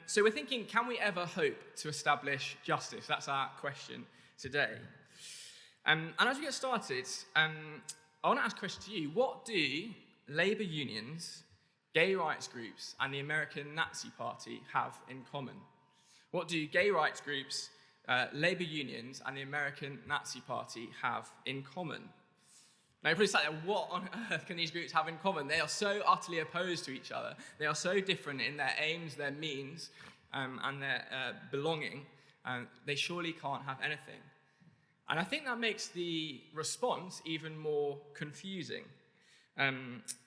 So we're thinking, can we ever hope to establish justice? That's our question today. And as we get started, I want to ask a question to you. What do labour unions, gay rights groups, and the American Nazi Party have in common? What do gay rights groups, labour unions, and the American Nazi Party have in common? Now, you're probably sat there, what on earth can these groups have in common? They are so utterly opposed to each other. They are so different in their aims, their means, and their belonging. They surely can't have anything. And I think that makes the response even more confusing.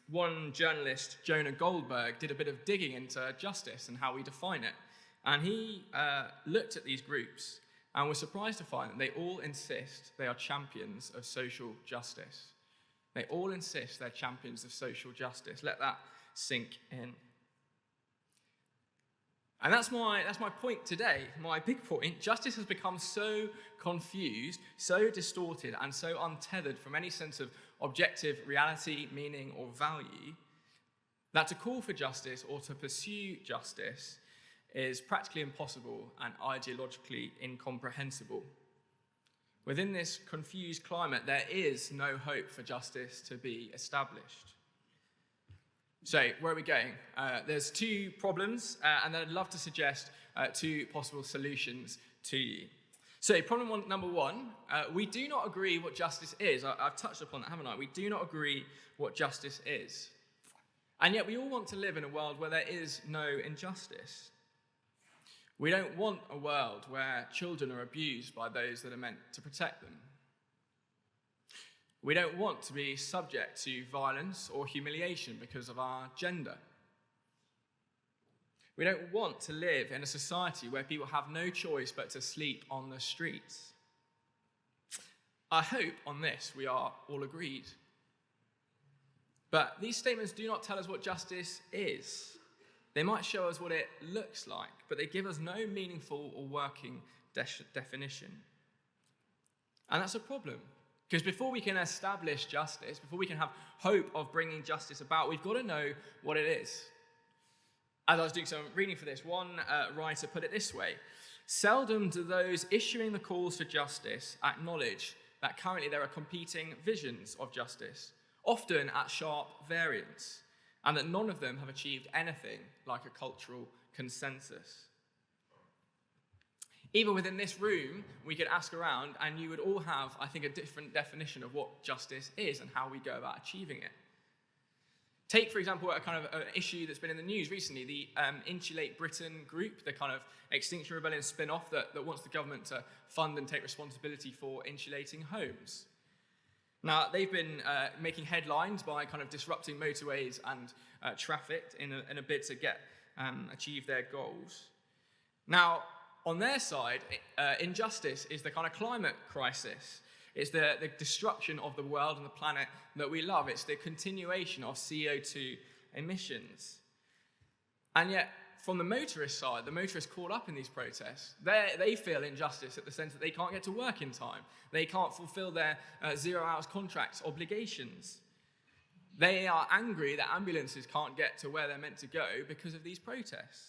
One journalist, Jonah Goldberg, did a bit of digging into justice and how we define it. And he looked at these groups and was surprised to find that they all insist they are champions of social justice. They all insist they're champions of social justice. Let that sink in. And that's my point today, my big point. Justice has become so confused, so distorted, and so untethered from any sense of objective reality, meaning, or value, that to call for justice or to pursue justice is practically impossible and ideologically incomprehensible. Within this confused climate, there is no hope for justice to be established. So, where are we going? There's two problems, and then I'd love to suggest two possible solutions to you. So, number one, we do not agree what justice is. I've touched upon that, haven't I? We do not agree what justice is. And yet we all want to live in a world where there is no injustice. We don't want a world where children are abused by those that are meant to protect them. We don't want to be subject to violence or humiliation because of our gender. We don't want to live in a society where people have no choice but to sleep on the streets. I hope on this we are all agreed. But these statements do not tell us what justice is. They might show us what it looks like, but they give us no meaningful or working definition. And that's a problem. Because before we can establish justice, before we can have hope of bringing justice about, we've got to know what it is. As I was doing some reading for this, one writer put it this way: seldom do those issuing the calls for justice acknowledge that currently there are competing visions of justice, often at sharp variance, and that none of them have achieved anything like a cultural consensus. Even within this room, we could ask around and you would all have, I think, a different definition of what justice is and how we go about achieving it. Take, for example, a kind of an issue that's been in the news recently, the Insulate Britain group, the kind of Extinction Rebellion spin-off that wants the government to fund and take responsibility for insulating homes. Now, they've been making headlines by kind of disrupting motorways and traffic in a bid to achieve their goals. Now, on their side, injustice is the kind of climate crisis. It's the destruction of the world and the planet that we love. It's the continuation of CO2 emissions. And yet, from the motorist side, the motorists caught up in these protests, they feel injustice in the sense that they can't get to work in time. They can't fulfill their 0 hours contracts obligations. They are angry that ambulances can't get to where they're meant to go because of these protests.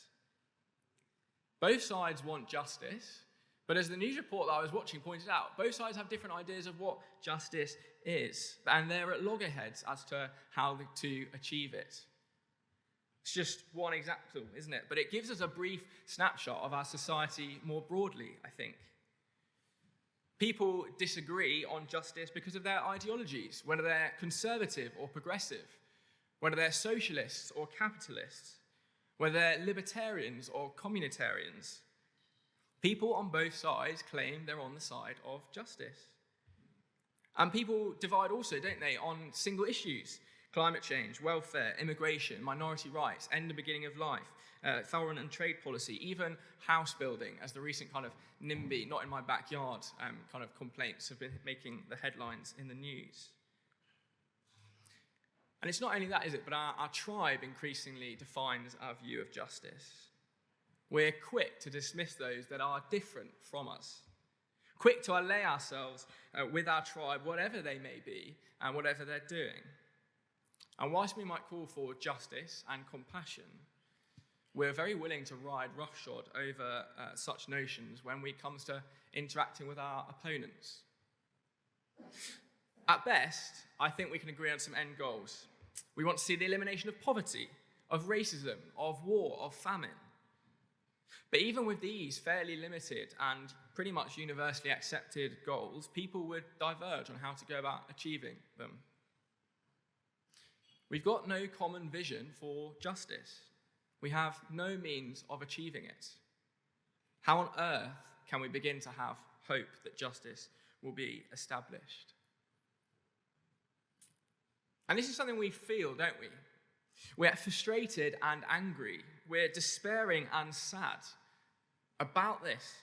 Both sides want justice, but as the news report that I was watching pointed out, both sides have different ideas of what justice is, and they're at loggerheads as to how to achieve it. It's just one example, isn't it? But it gives us a brief snapshot of our society more broadly, I think. People disagree on justice because of their ideologies, whether they're conservative or progressive, whether they're socialists or capitalists, whether they're libertarians or communitarians. People on both sides claim they're on the side of justice. And people divide also, don't they, on single issues: climate change, welfare, immigration, minority rights, end and beginning of life, foreign and trade policy, even house building, as the recent kind of NIMBY, not in my backyard kind of complaints have been making the headlines in the news. And it's not only that, is it, but our tribe increasingly defines our view of justice. We're quick to dismiss those that are different from us, quick to ally ourselves with our tribe, whatever they may be and whatever they're doing. And whilst we might call for justice and compassion, we're very willing to ride roughshod over such notions when it comes to interacting with our opponents. At best, I think we can agree on some end goals. We want to see the elimination of poverty, of racism, of war, of famine. But even with these fairly limited and pretty much universally accepted goals, people would diverge on how to go about achieving them. We've got no common vision for justice. We have no means of achieving it. How on earth can we begin to have hope that justice will be established? And this is something we feel, don't we? We're frustrated and angry. We're despairing and sad about this.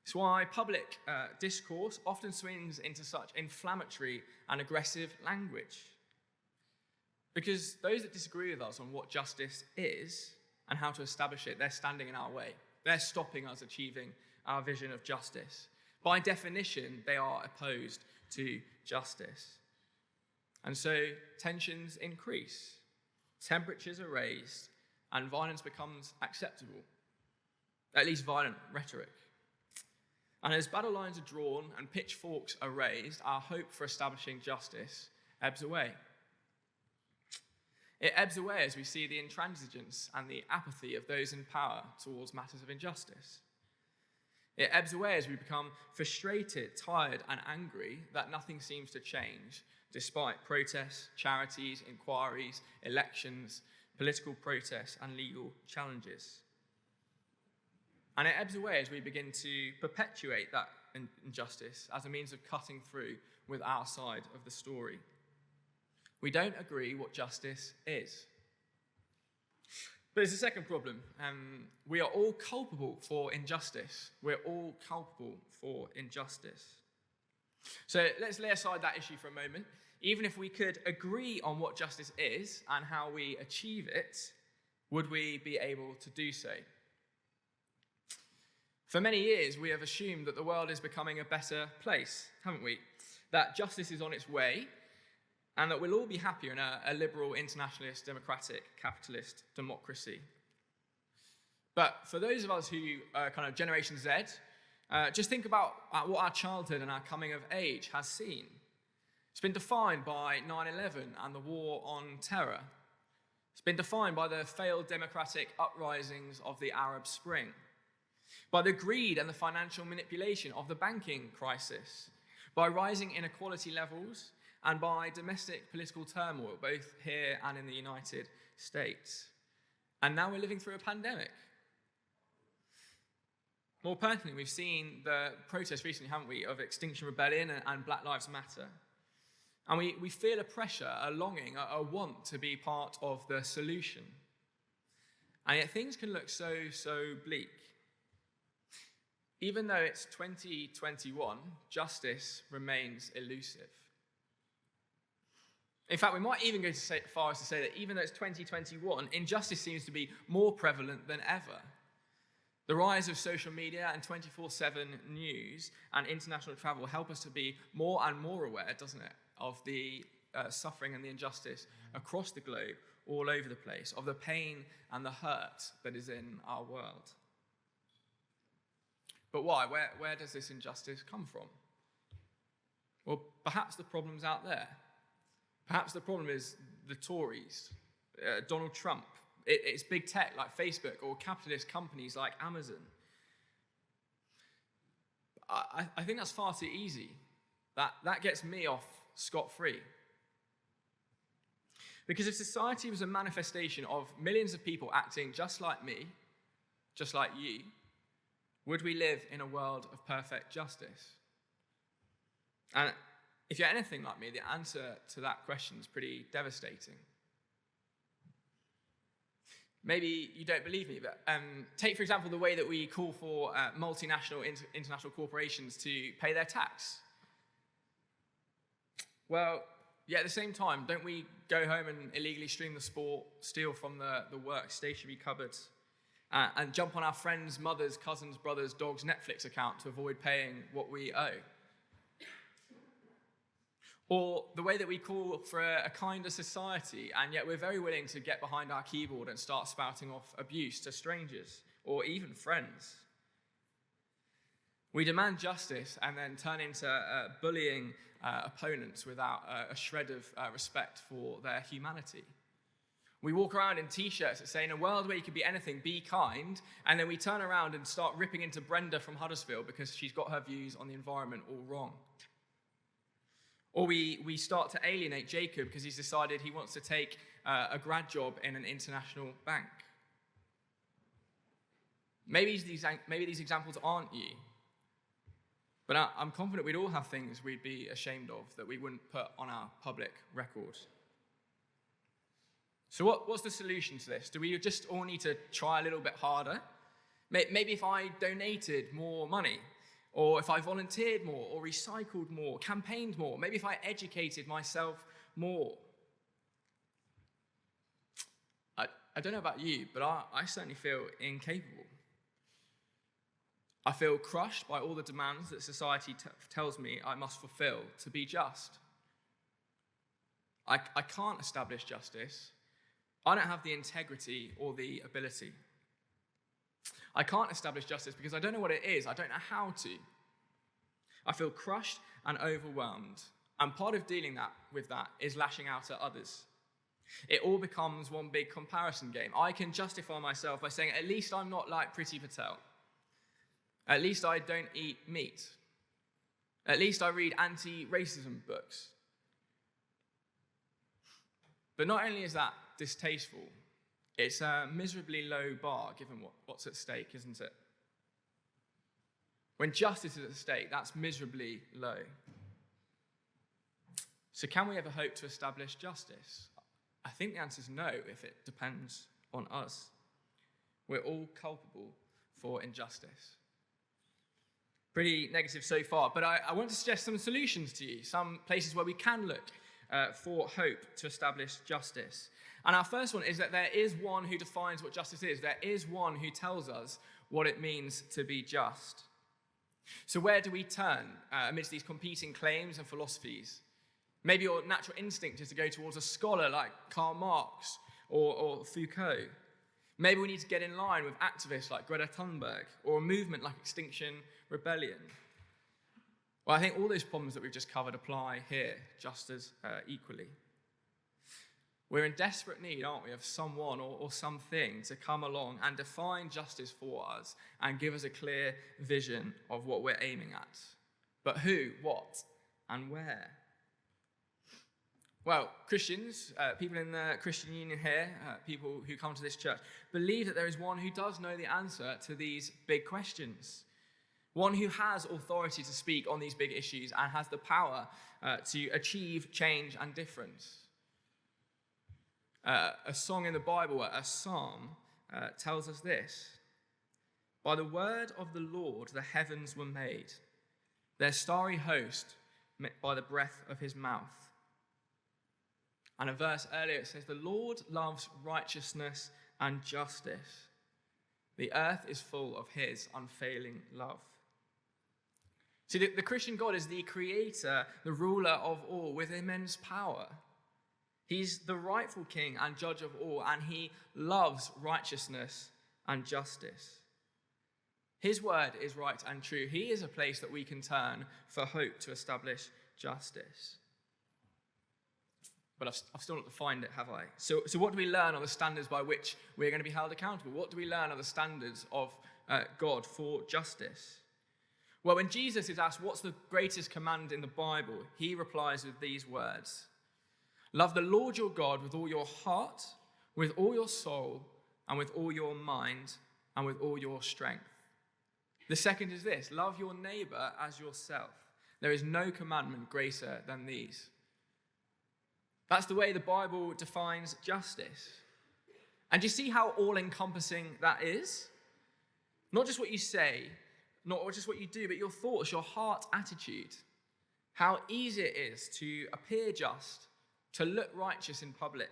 It's why public discourse often swings into such inflammatory and aggressive language. Because those that disagree with us on what justice is and how to establish it, they're standing in our way. They're stopping us achieving our vision of justice. By definition, they are opposed to justice. And so tensions increase, temperatures are raised, and violence becomes acceptable, at least violent rhetoric. And as battle lines are drawn and pitchforks are raised, our hope for establishing justice ebbs away. It ebbs away as we see the intransigence and the apathy of those in power towards matters of injustice. It ebbs away as we become frustrated, tired, and angry that nothing seems to change, despite protests, charities, inquiries, elections, political protests, and legal challenges. And it ebbs away as we begin to perpetuate that injustice as a means of cutting through with our side of the story. We don't agree what justice is. But there's a second problem. We are all culpable for injustice. We're all culpable for injustice. So let's lay aside that issue for a moment. Even if we could agree on what justice is and how we achieve it, would we be able to do so? For many years, we have assumed that the world is becoming a better place, haven't we? That justice is on its way, and that we'll all be happier in a liberal, internationalist, democratic, capitalist democracy. But for those of us who are kind of Generation Z, just think about what our childhood and our coming of age has seen. It's been defined by 9/11 and the war on terror. It's been defined by the failed democratic uprisings of the Arab Spring, by the greed and the financial manipulation of the banking crisis, by rising inequality levels, and by domestic political turmoil, both here and in the United States. And now we're living through a pandemic. More personally, we've seen the protests recently, haven't we, of Extinction Rebellion and Black Lives Matter. And we feel a pressure, a longing, a want to be part of the solution. And yet things can look so bleak. Even though it's 2021, justice remains elusive. In fact, we might even go so far as to say that even though it's 2021, injustice seems to be more prevalent than ever. The rise of social media and 24/7 news and international travel help us to be more and more aware, doesn't it, of the suffering and the injustice across the globe, all over the place, of the pain and the hurt that is in our world. But why? Where does this injustice come from? Well, perhaps the problem's out there. Perhaps the problem is the Tories, Donald Trump. It's big tech like Facebook or capitalist companies like Amazon. I think that's far too easy. That gets me off scot-free. Because if society was a manifestation of millions of people acting just like me, just like you, would we live in a world of perfect justice? And if you're anything like me, the answer to that question is pretty devastating. Maybe you don't believe me, but take, for example, the way that we call for multinational, international corporations to pay their tax. Well, yeah, at the same time, don't we go home and illegally stream the sport, steal from the work stationery cupboards, and jump on our friends' mothers, cousins, brothers, dogs' Netflix account to avoid paying what we owe? Or the way that we call for a kinder society, and yet we're very willing to get behind our keyboard and start spouting off abuse to strangers or even friends. We demand justice and then turn into bullying opponents without a shred of respect for their humanity. We walk around in t-shirts that say, in a world where you can be anything, be kind, and then we turn around and start ripping into Brenda from Huddersfield because she's got her views on the environment all wrong. Or we start to alienate Jacob because he's decided he wants to take a grad job in an international bank. Maybe these examples aren't you, but I'm confident we'd all have things we'd be ashamed of that we wouldn't put on our public record. So what's the solution to this? Do we just all need to try a little bit harder? Maybe if I donated more money, or if I volunteered more, or recycled more, campaigned more, maybe if I educated myself more. I don't know about you, but I certainly feel incapable. I feel crushed by all the demands that society tells me I must fulfill to be just. I can't establish justice. I don't have the integrity or the ability. I can't establish justice because I don't know what it is. I don't know how to. I feel crushed and overwhelmed. And part of dealing with that is lashing out at others. It all becomes one big comparison game. I can justify myself by saying, at least I'm not like Priti Patel. At least I don't eat meat. At least I read anti-racism books. But not only is that distasteful, it's a miserably low bar given what's at stake, isn't it? When justice is at stake, that's miserably low. So can we ever hope to establish justice? I think the answer is no, if it depends on us. We're all culpable for injustice. Pretty negative so far, but I want to suggest some solutions to you, some places where we can look for hope to establish justice. And our first one is that there is one who defines what justice is. There is one who tells us what it means to be just. So where do we turn amidst these competing claims and philosophies? Maybe your natural instinct is to go towards a scholar like Karl Marx or Foucault. Maybe we need to get in line with activists like Greta Thunberg or a movement like Extinction Rebellion. Well, I think all those problems that we've just covered apply here just as equally. We're in desperate need, aren't we, of someone or something to come along and define justice for us and give us a clear vision of what we're aiming at. But who, what, and where? Well, Christians, people in the Christian Union here, people who come to this church, believe that there is one who does know the answer to these big questions. One who has authority to speak on these big issues and has the power to achieve change and difference. A song in the Bible, a psalm, tells us this. By the word of the Lord the heavens were made, their starry host by the breath of his mouth. And a verse earlier it says, the Lord loves righteousness and justice. The earth is full of his unfailing love. See, the Christian God is the creator, the ruler of all, with immense power. He's the rightful king and judge of all, and he loves righteousness and justice. His word is right and true. He is a place that we can turn for hope to establish justice. But I've still not defined it, have I? So what do we learn are the standards by which we're going to be held accountable? What do we learn are the standards of God for justice? Well, when Jesus is asked what's the greatest command in the Bible, he replies with these words. Love the Lord your God with all your heart, with all your soul, and with all your mind, and with all your strength. The second is this, love your neighbor as yourself. There is no commandment greater than these. That's the way the Bible defines justice. And do you see how all-encompassing that is? Not just what you say, not just what you do, but your thoughts, your heart attitude. How easy it is to appear just, to look righteous in public,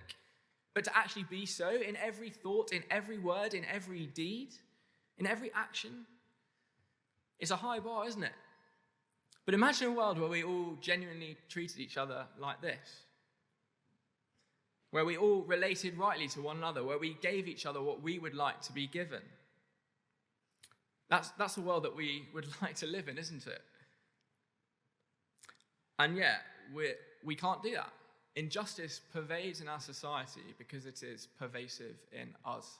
but to actually be so in every thought, in every word, in every deed, in every action. It's a high bar, isn't it? But imagine a world where we all genuinely treated each other like this, where we all related rightly to one another, where we gave each other what we would like to be given. That's the world that we would like to live in, isn't it? And yet, we can't do that. Injustice pervades in our society because it is pervasive in us.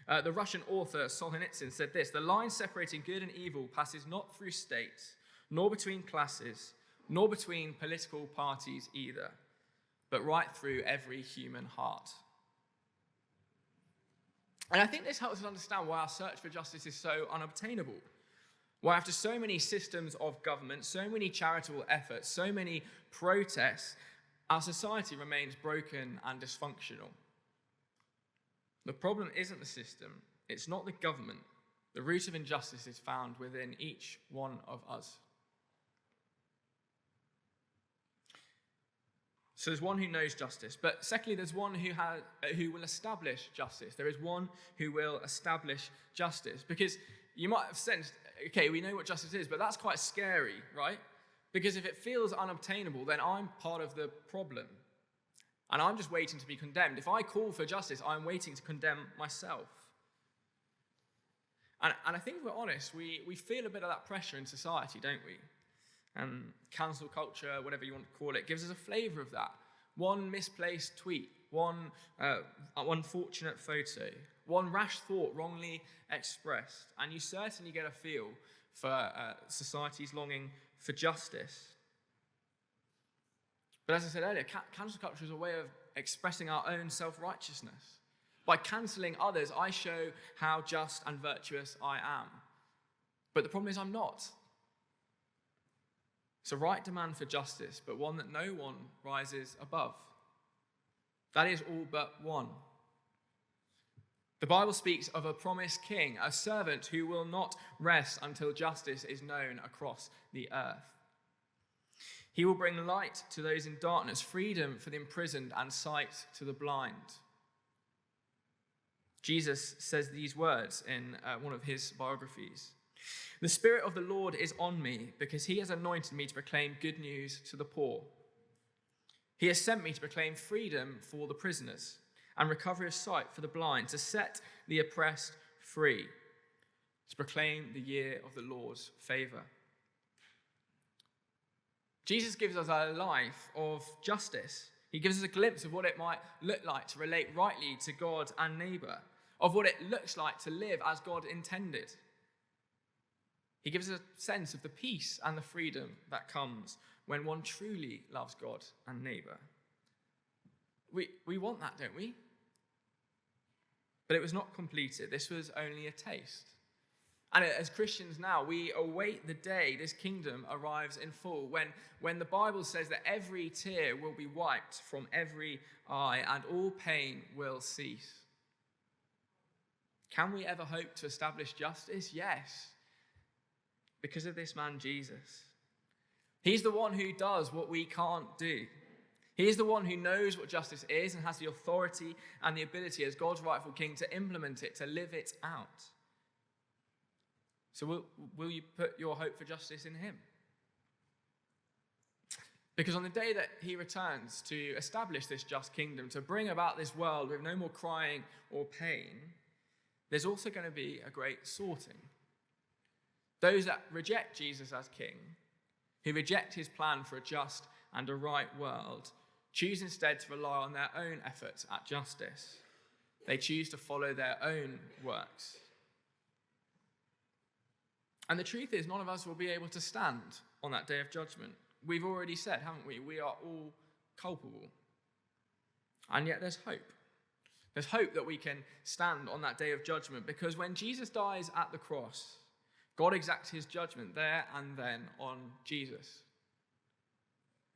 The Russian author Solzhenitsyn said this: "The line separating good and evil passes not through states, nor between classes, nor between political parties either, but right through every human heart." And I think this helps us understand why our search for justice is so unobtainable. Why after so many systems of government, so many charitable efforts, so many protests, our society remains broken and dysfunctional. The problem isn't the system, it's not the government. The root of injustice is found within each one of us. So there's one who knows justice, but secondly, there's one who will establish justice. There is one who will establish justice. Because you might have sensed, okay, we know what justice is, but that's quite scary, right? Because if it feels unobtainable, then I'm part of the problem. And I'm just waiting to be condemned. If I call for justice, I'm waiting to condemn myself. And I think if we're honest, we feel a bit of that pressure in society, don't we? Cancel culture, whatever you want to call it, gives us a flavour of that. One misplaced tweet, one unfortunate photo, one rash thought wrongly expressed, and you certainly get a feel for society's longing for justice. But as I said earlier, cancel culture is a way of expressing our own self-righteousness. By cancelling others, I show how just and virtuous I am. But the problem is I'm not. It's a right demand for justice, but one that no one rises above. That is all but one. The Bible speaks of a promised king, a servant who will not rest until justice is known across the earth. He will bring light to those in darkness, freedom for the imprisoned, and sight to the blind. Jesus says these words in one of his biographies. "The Spirit of the Lord is on me, because he has anointed me to proclaim good news to the poor. He has sent me to proclaim freedom for the prisoners and recovery of sight for the blind, to set the oppressed free, to proclaim the year of the Lord's favor." Jesus gives us a life of justice. He gives us a glimpse of what it might look like to relate rightly to God and neighbour, of what it looks like to live as God intended. He gives us a sense of the peace and the freedom that comes when one truly loves God and neighbour. We want that, don't we? But it was not completed. This was only a taste. And as Christians now, we await the day this kingdom arrives in full, when the Bible says that every tear will be wiped from every eye and all pain will cease. Can we ever hope to establish justice? Yes, because of this man Jesus. He's the one who does what we can't do. He is the one who knows what justice is and has the authority and the ability as God's rightful king to implement it, to live it out. So will you put your hope for justice in him? Because on the day that he returns to establish this just kingdom, to bring about this world with no more crying or pain, there's also going to be a great sorting. Those that reject Jesus as king, who reject his plan for a just and a right world, choose instead to rely on their own efforts at justice. They choose to follow their own works. And the truth is, none of us will be able to stand on that day of judgment. We've already said, haven't we? We are all culpable. And yet there's hope. There's hope that we can stand on that day of judgment, because when Jesus dies at the cross, God exacts his judgment there and then on Jesus.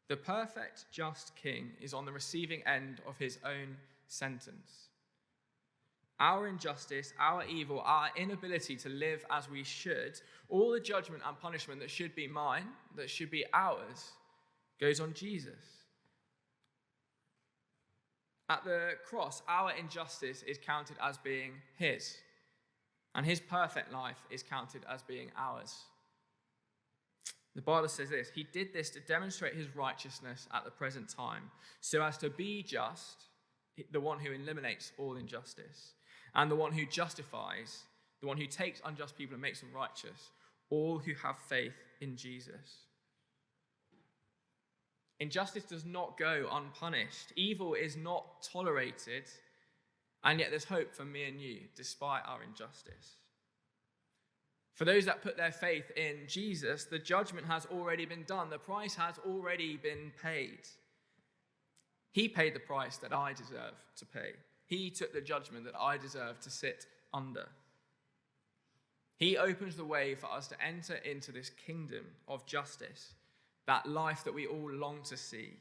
The perfect, just king is on the receiving end of his own sentence. Our injustice, our evil, our inability to live as we should, all the judgment and punishment that should be mine, that should be ours, goes on Jesus. At the cross, our injustice is counted as being his, and his perfect life is counted as being ours. The Bible says this: he did this to demonstrate his righteousness at the present time, so as to be just, the one who eliminates all injustice, and the one who justifies, the one who takes unjust people and makes them righteous, all who have faith in Jesus. Injustice does not go unpunished. Evil is not tolerated, and yet there's hope for me and you, despite our injustice. For those that put their faith in Jesus, the judgment has already been done. The price has already been paid. He paid the price that I deserve to pay. He took the judgment that I deserve to sit under. He opens the way for us to enter into this kingdom of justice, that life that we all long to see,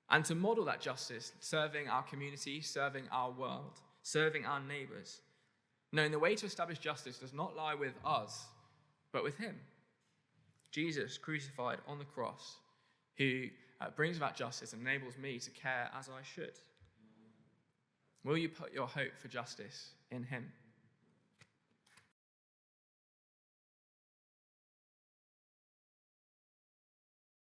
and to model that justice, serving our community, serving our world, serving our neighbors. Knowing the way to establish justice does not lie with us, but with him. Jesus crucified on the cross, who brings about justice and enables me to care as I should. Will you put your hope for justice in him?